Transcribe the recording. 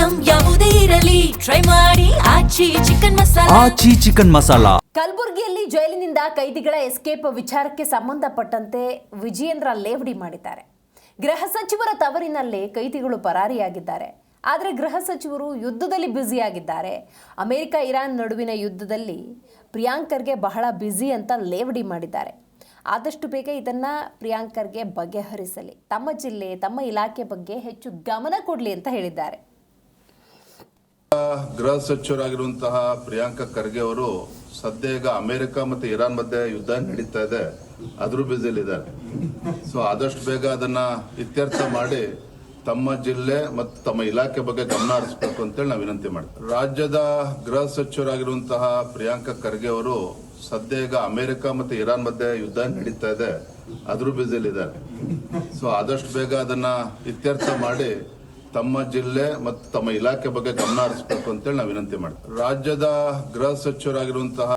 Item ಯಾವುದೇ ಇರಲಿ try ಮಾಡಿ ಆಚಿ ಚಿಕನ್ ಮಸಾಲಾ. ಕಲಬುರಗಿಯಲ್ಲಿ ಜೈಲಿನಿಂದ ಕೈದಿಗಳ ಎಸ್ಕೇಪ್ ವಿಚಾರಕ್ಕೆ ಸಂಬಂಧಪಟ್ಟಂತೆ ವಿಜಯೇಂದ್ರ ಲೇವಡಿ ಮಾಡಿದ್ದಾರೆ. ಗೃಹ ಸಚಿವರ ತವರಿನಲ್ಲೇ ಕೈದಿಗಳು ಪರಾರಿಯಾಗಿದ್ದಾರೆ. ಆದರೆ ಗೃಹ ಸಚಿವರು ಯುದ್ಧದಲ್ಲಿ ಬ್ಯುಸಿಯಾಗಿದ್ದಾರೆ. ಅಮೆರಿಕ ಇರಾನ್ ನಡುವಿನ ಯುದ್ಧದಲ್ಲಿ ಪ್ರಿಯಾಂಕರ್ಗೆ ಬಹಳ ಬ್ಯುಸಿ ಅಂತ ಲೇವಡಿ ಮಾಡಿದ್ದಾರೆ. ಆದಷ್ಟು ಬೇಗ ಇದನ್ನು ಪ್ರಿಯಾಂಕರ್ಗೆ ಬಗೆಹರಿಸಲಿ, ತಮ್ಮ ಜಿಲ್ಲೆ ತಮ್ಮ ಇಲಾಖೆ ಬಗ್ಗೆ ಹೆಚ್ಚು ಗಮನ ಕೊಡಲಿ ಅಂತ ಹೇಳಿದ್ದಾರೆ. ಗೃಹ ಸಚಿವರಾಗಿರುವಂತಹ ಪ್ರಿಯಾಂಕ ಖರ್ಗೆ ಅವರು ಸದ್ಯ ಈಗ ಅಮೆರಿಕ ಮತ್ತು ಇರಾನ್ ಮಧ್ಯೆ ಯುದ್ಧ ನಡೀತಾ ಇದೆ, ಅದ್ರ ಬ್ಯುಸಿಲಿದ್ದಾರೆ. ಸೊ ಆದಷ್ಟು ಬೇಗ ಅದನ್ನ ಇತ್ಯರ್ಥ ಮಾಡಿ ತಮ್ಮ ಜಿಲ್ಲೆ ಮತ್ತು ತಮ್ಮ ಇಲಾಖೆ ಬಗ್ಗೆ ಗಮನ ಹರಿಸಬೇಕು ಅಂತೇಳಿ ನಾವು ವಿನಂತಿ ಮಾಡ್ತೀವಿ. ರಾಜ್ಯದ ಗೃಹ ಸಚಿವರಾಗಿರುವಂತಹ ಪ್ರಿಯಾಂಕ ಖರ್ಗೆ ಅವರು ಸದ್ಯ ಈಗ ಅಮೆರಿಕ ಮತ್ತು ಇರಾನ್ ಮಧ್ಯೆ ಯುದ್ಧ ನಡೀತಾ ಇದೆ, ಅದ್ರ ಬ್ಯುಸಿಲಿದ್ದಾರೆ. ಸೊ ಆದಷ್ಟು ಬೇಗ ಅದನ್ನ ಇತ್ಯರ್ಥ ಮಾಡಿ ತಮ್ಮ ಜಿಲ್ಲೆ ಮತ್ತು ತಮ್ಮ ಇಲಾಖೆ ಬಗ್ಗೆ ಗಮನ ಹರಿಸಬೇಕು ಅಂತೇಳಿ ನಾವು ವಿನಂತಿ ಮಾಡ್ತೀವಿ. ರಾಜ್ಯದ ಗೃಹ ಸಚಿವರಾಗಿರುವಂತಹ